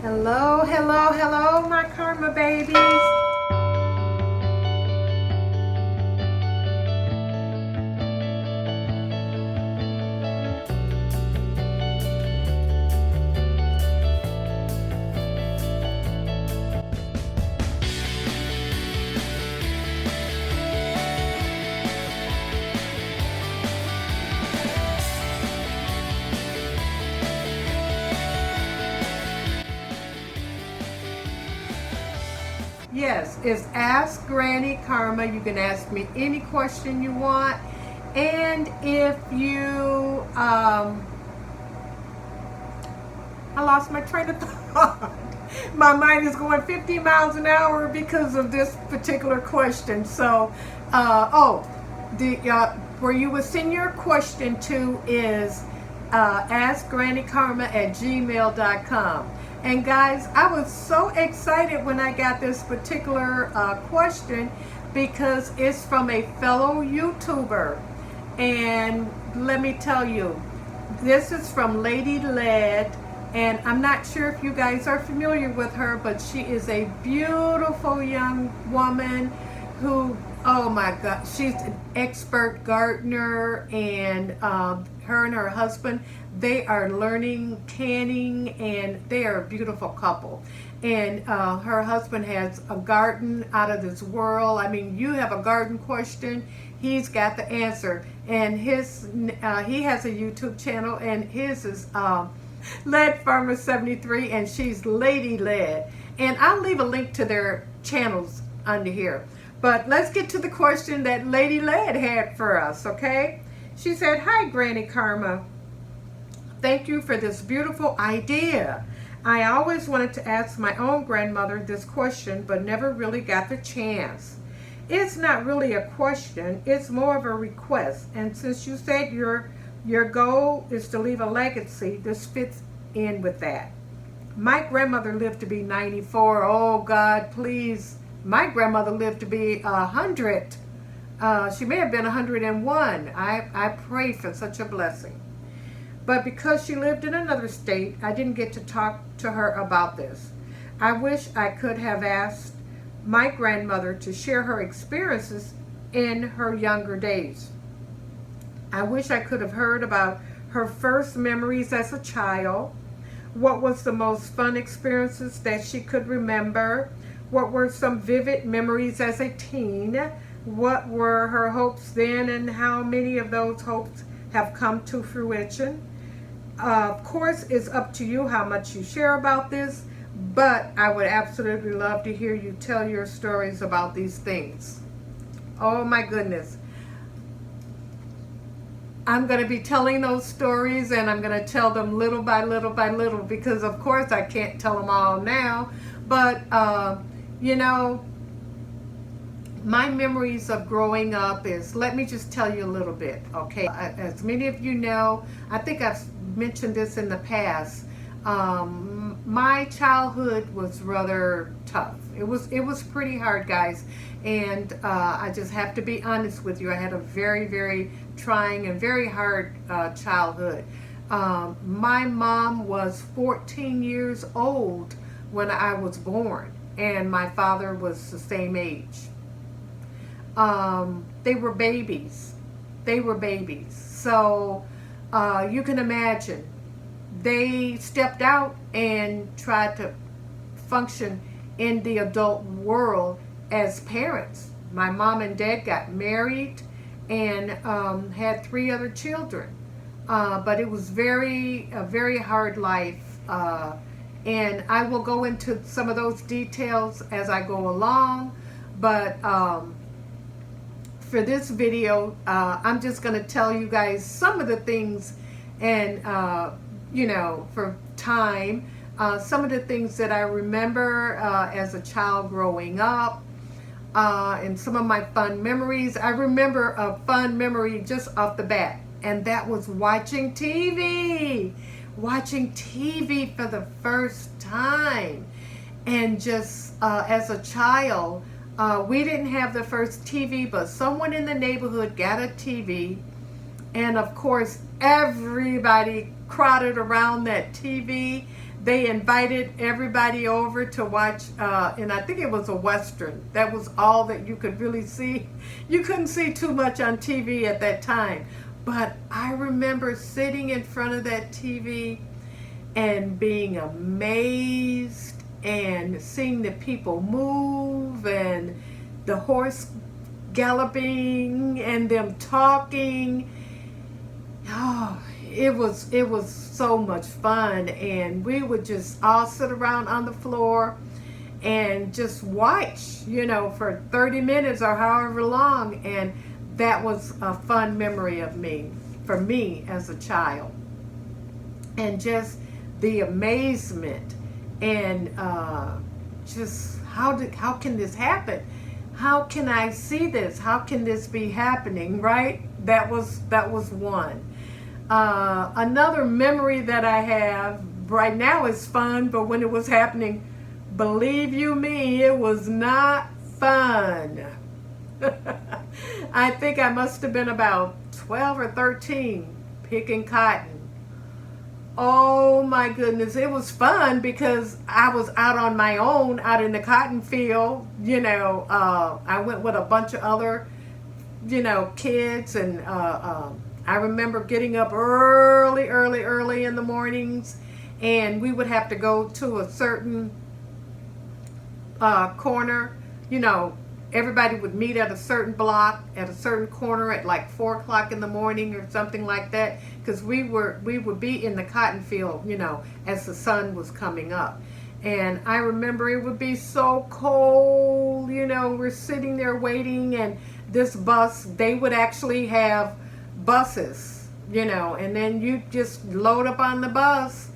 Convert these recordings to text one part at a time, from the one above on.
Hello, hello, hello, my karma babies. Yes, it's Ask Granny Karma. You can ask me any question you want. And if you, I lost my train of thought. My mind is going 50 miles an hour because of this particular question. So, where you would send your question to is Askgrannykarma@gmail.com. And guys, I was so excited when I got this particular question because it's from a fellow YouTuber. And let me tell you, this is from Lady Lead. And I'm not sure if you guys are familiar with her, but she is a beautiful young woman who, oh my God, she's an expert gardener, and her and her husband, they are learning canning, and they are a beautiful couple. And her husband has a garden out of this world. I mean, you have a garden question, he's got the answer. And he has a YouTube channel, and his is LEADFARMER 73, and she's Lady Lead. And I'll leave a link to their channels under here. But let's get to the question that Lady Lead had for us, okay? She said, "Hi, Granny Karma. Thank you for this beautiful idea. I always wanted to ask my own grandmother this question, but never really got the chance. It's not really a question, it's more of a request. And since you said your goal is to leave a legacy, this fits in with that. My grandmother lived to be 94. Oh God, please. My grandmother lived to be 100. She may have been 101. I pray for such a blessing. But because she lived in another state, I didn't get to talk to her about this. I wish I could have asked my grandmother to share her experiences in her younger days. I wish I could have heard about her first memories as a child. What was the most fun experiences that she could remember? What were some vivid memories as a teen? What were her hopes then, and how many of those hopes have come to fruition? Of course, it's up to you how much you share about this, but I would absolutely love to hear you tell your stories about these things." Oh my goodness. I'm going to be telling those stories, and I'm going to tell them little by little by little, because of course I can't tell them all now. But, you know, my memories of growing up is, let me just tell you a little bit, okay? As many of you know, I think I've mentioned this in the past, my childhood was rather tough. It was pretty hard, guys, and I just have to be honest with you. I had a very, very trying and very hard childhood. My mom was 14 years old when I was born, and my father was the same age. They were babies. So you can imagine, they stepped out and tried to function in the adult world as parents. My mom and dad got married and had 3 other children. But it was a very hard life. And I will go into some of those details as I go along. But for this video, I'm just going to tell you guys some of the things, and you know, for time, some of the things that I remember as a child growing up, and some of my fun memories. I remember a fun memory just off the bat, and that was watching TV for the first time. And just as a child, we didn't have the first TV, but someone in the neighborhood got a TV, and of course everybody crowded around that TV. They invited everybody over to watch, and I think it was a Western. That was all that you could really see. You couldn't see too much on TV at that time. But I remember sitting in front of that TV and being amazed and seeing the people move and the horse galloping and them talking. Oh, it was so much fun, and we would just all sit around on the floor and just watch, you know, for 30 minutes or however long, and that was a fun memory of me, for me as a child. And just the amazement and just how can this happen? How can I see this? How can this be happening, right? That was one. Another memory that I have right now is fun, but when it was happening, believe you me, it was not fun. I think I must have been about 12 or 13 picking cotton. Oh my goodness, it was fun because I was out on my own out in the cotton field. You know, I went with a bunch of other, you know, kids, and I remember getting up early in the mornings, and we would have to go to a certain corner. You know, everybody would meet at a certain block, at a certain corner at like 4 o'clock in the morning or something like that, because we would be in the cotton field, you know, as the sun was coming up. And I remember it would be so cold, you know, we're sitting there waiting, and this bus, they would actually have buses, you know, and then you just load up on the bus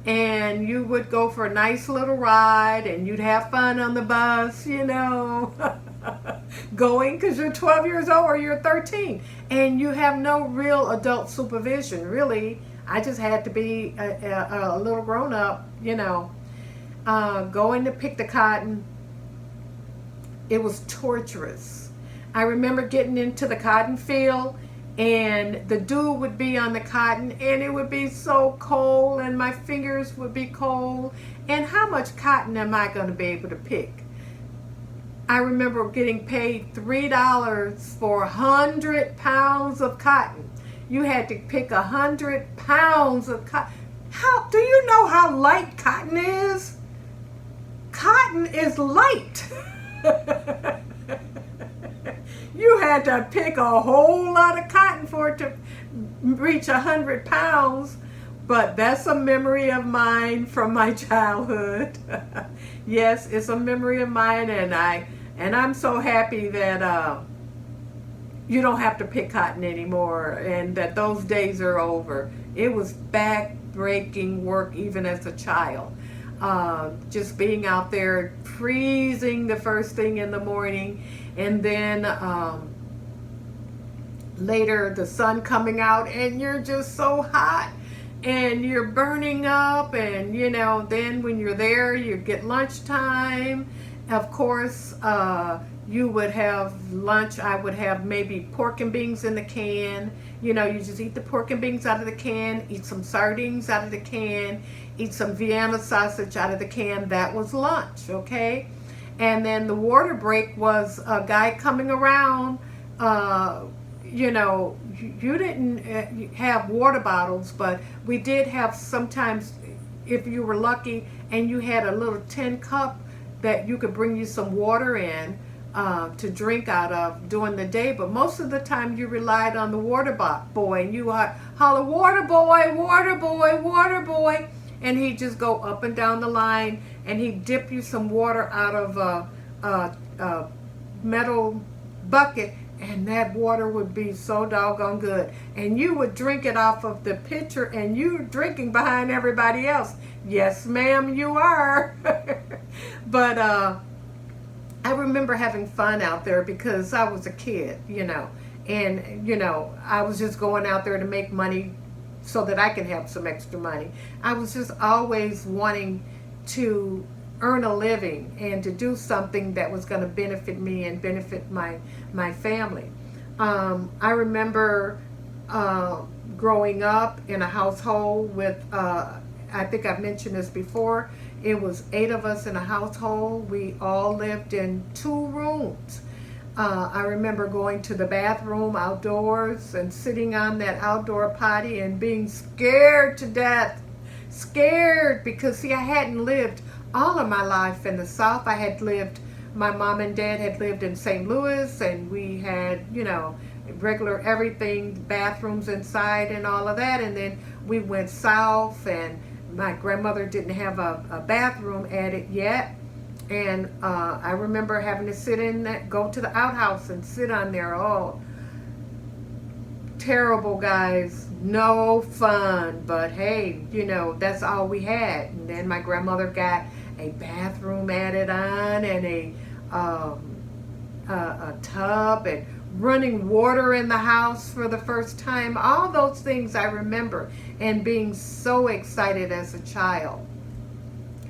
and you would go for a nice little ride, and you'd have fun on the bus, you know. Going because you're 12 years old or you're 13, and you have no real adult supervision, really. I just had to be a little grown up, you know. Going to pick the cotton, it was torturous. I remember getting into the cotton field, and the dew would be on the cotton, and it would be so cold, and my fingers would be cold, and how much cotton am I going to be able to pick? I remember getting paid $3 for 100 pounds of cotton. You had to pick 100 pounds of cotton. How do you know how light cotton is? Cotton is light. You had to pick a whole lot of cotton for it to reach 100 pounds. But that's a memory of mine from my childhood. Yes, it's a memory of mine, and I'm so happy that you don't have to pick cotton anymore, and that those days are over. It was back-breaking work even as a child. Just being out there freezing the first thing in the morning, and then later the sun coming out, and you're just so hot. And you're burning up, and you know, then when you're there, you get lunchtime. Of course, you would have lunch. I would have maybe pork and beans in the can. You know, you just eat the pork and beans out of the can, eat some sardines out of the can, eat some Vienna sausage out of the can. That was lunch, okay? And then the water break was a guy coming around. You know, you didn't have water bottles, but we did have sometimes, if you were lucky and you had a little tin cup that you could bring you some water in to drink out of during the day. But most of the time you relied on the water boy, and you holler, "Water boy, water boy, water boy," and he'd just go up and down the line, and he'd dip you some water out of a metal bucket. And that water would be so doggone good. And you would drink it off of the pitcher, and you're drinking behind everybody else. Yes, ma'am, you are. But I remember having fun out there because I was a kid, you know. And, you know, I was just going out there to make money so that I can have some extra money. I was just always wanting to earn a living and to do something that was going to benefit me and benefit my family. I remember growing up in a household with, I think I've mentioned this before, it was 8 of us in a household. We all lived in 2 rooms. I remember going to the bathroom outdoors and sitting on that outdoor potty and being scared to death. Scared because, see, I hadn't lived all of my life in the South. I had lived, my mom and dad had lived in St. Louis, and we had, you know, regular everything, bathrooms inside and all of that. And then we went south, and my grandmother didn't have a bathroom added yet. And I remember having to sit in that, go to the outhouse and sit on there. Oh, terrible, guys. No fun. But hey, you know, that's all we had. And then my grandmother got a bathroom added on, and a tub, and running water in the house for the first time. All those things I remember, and being so excited as a child.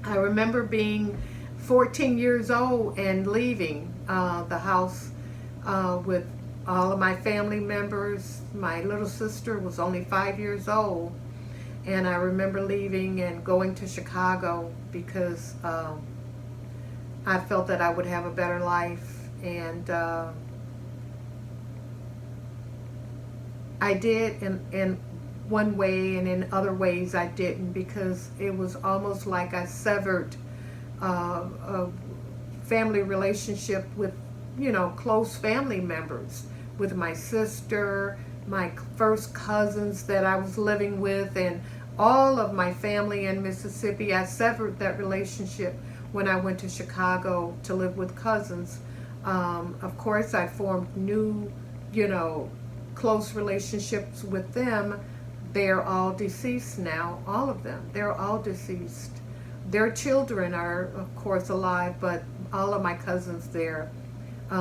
I remember being 14 years old and leaving the house with all of my family members. My little sister was only 5 years old, and I remember leaving and going to Chicago because I felt that I would have a better life. And I did in one way, and in other ways I didn't, because it was almost like I severed a family relationship with, you know, close family members, with my sister, my first cousins that I was living with, and all of my family in Mississippi. I severed that relationship when I went to Chicago to live with cousins. Of course, I formed new, you know, close relationships with them. They're all deceased now, all of them. They're all deceased. Their children are, of course, alive, but all of my cousins there,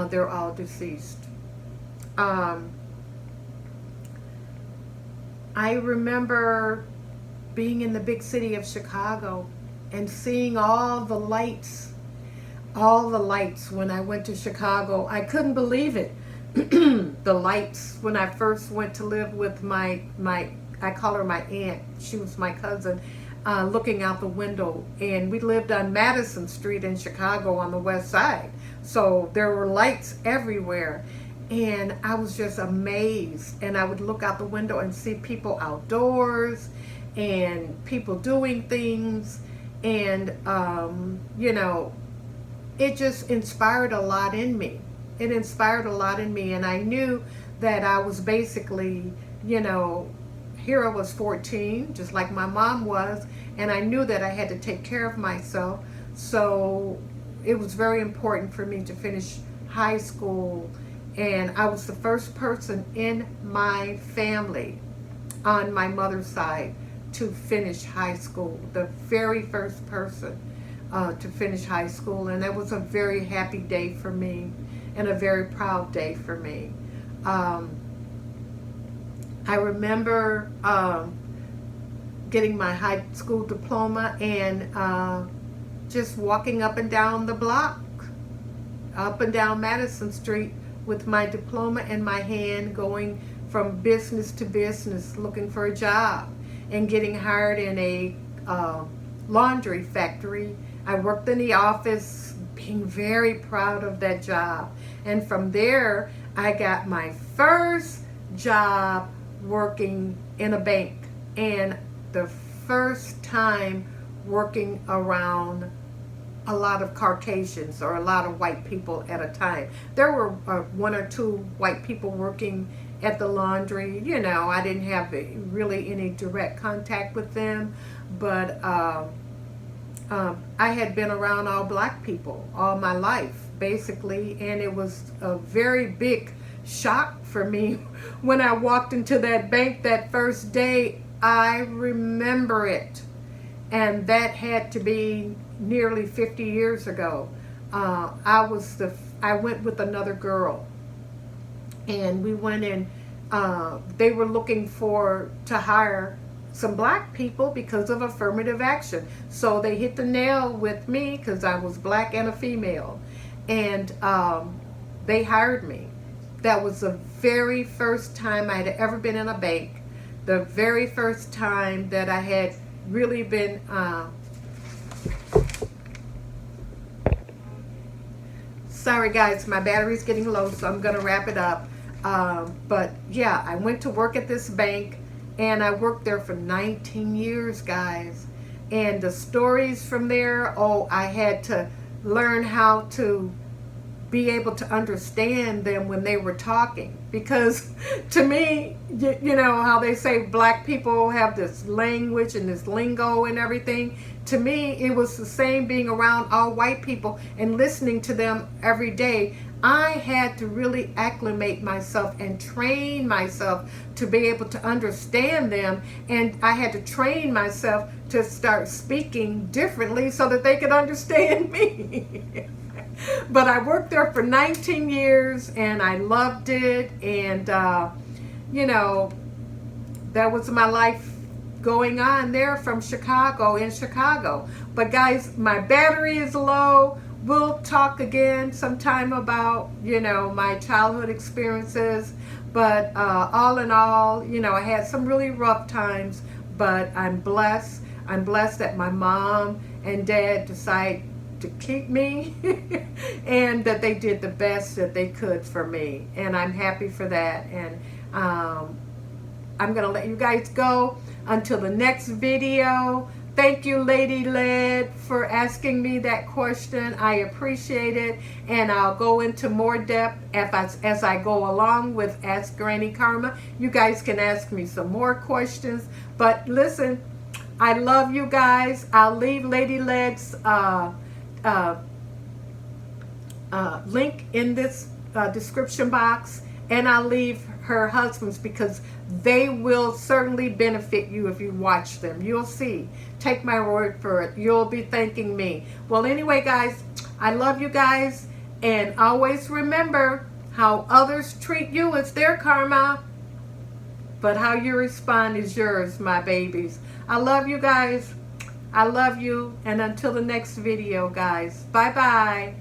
they're all deceased. I remember being in the big city of Chicago and seeing all the lights when I went to Chicago. I couldn't believe it. The lights when I first went to live with my I call her my aunt. She was my cousin. Looking out the window, and we lived on Madison Street in Chicago on the west side, so there were lights everywhere, and I was just amazed. And I would look out the window and see people outdoors and people doing things, and you know, it just inspired a lot in me. It inspired a lot in me, and I knew that I was basically, you know, here I was 14, just like my mom was, and I knew that I had to take care of myself. So it was very important for me to finish high school, and I was the first person in my family on my mother's side to finish high school, the very first person to finish high school. And that was a very happy day for me, and a very proud day for me. I remember getting my high school diploma, and just walking up and down the block, up and down Madison Street with my diploma in my hand, going from business to business looking for a job, and getting hired in a laundry factory. I worked in the office, being very proud of that job. And from there, I got my first job working in a bank, and the first time working around a lot of Caucasians, or a lot of white people at a time. There were 1 or 2 white people working at the laundry. You know, I didn't have really any direct contact with them, but I had been around all black people all my life, basically, and it was a very big shock for me when I walked into that bank that first day. I remember it, and that had to be nearly 50 years ago. I went with another girl, and we went in. They were looking to hire some black people because of affirmative action. So they hit the nail with me because I was black and a female, and they hired me. That was the very first time I had ever been in a bank the very first time that I had really been sorry guys, my battery's getting low, so I'm gonna wrap it up. But yeah, I went to work at this bank, and I worked there for 19 years, guys. And the stories from there, oh, I had to learn how to be able to understand them when they were talking, because to me, you know how they say black people have this language and this lingo and everything. To me, it was the same being around all white people and listening to them every day. I had to really acclimate myself and train myself to be able to understand them, and I had to train myself to start speaking differently so that they could understand me. But I worked there for 19 years and I loved it, and you know, that was my life going on there from Chicago, in Chicago. But guys, my battery is low. We'll talk again sometime about, you know, my childhood experiences. But all in all, you know, I had some really rough times, but I'm blessed. I'm blessed that my mom and dad decided to keep me and that they did the best that they could for me, and I'm happy for that. And I'm gonna let you guys go until the next video. Thank you, Lady Lead, for asking me that question. I appreciate it, and I'll go into more depth as I go along with Ask Granny Karma. You guys can ask me some more questions, but listen, I love you guys. I'll leave Lady Lead's link in this description box, and I'll leave her husband's, because they will certainly benefit you if you watch them. You'll see. Take my word for it. You'll be thanking me. Well, anyway, guys, I love you guys, and always remember, how others treat you is their karma, but how you respond is yours, my babies. I love you guys. I love you, and until the next video, guys. Bye-bye.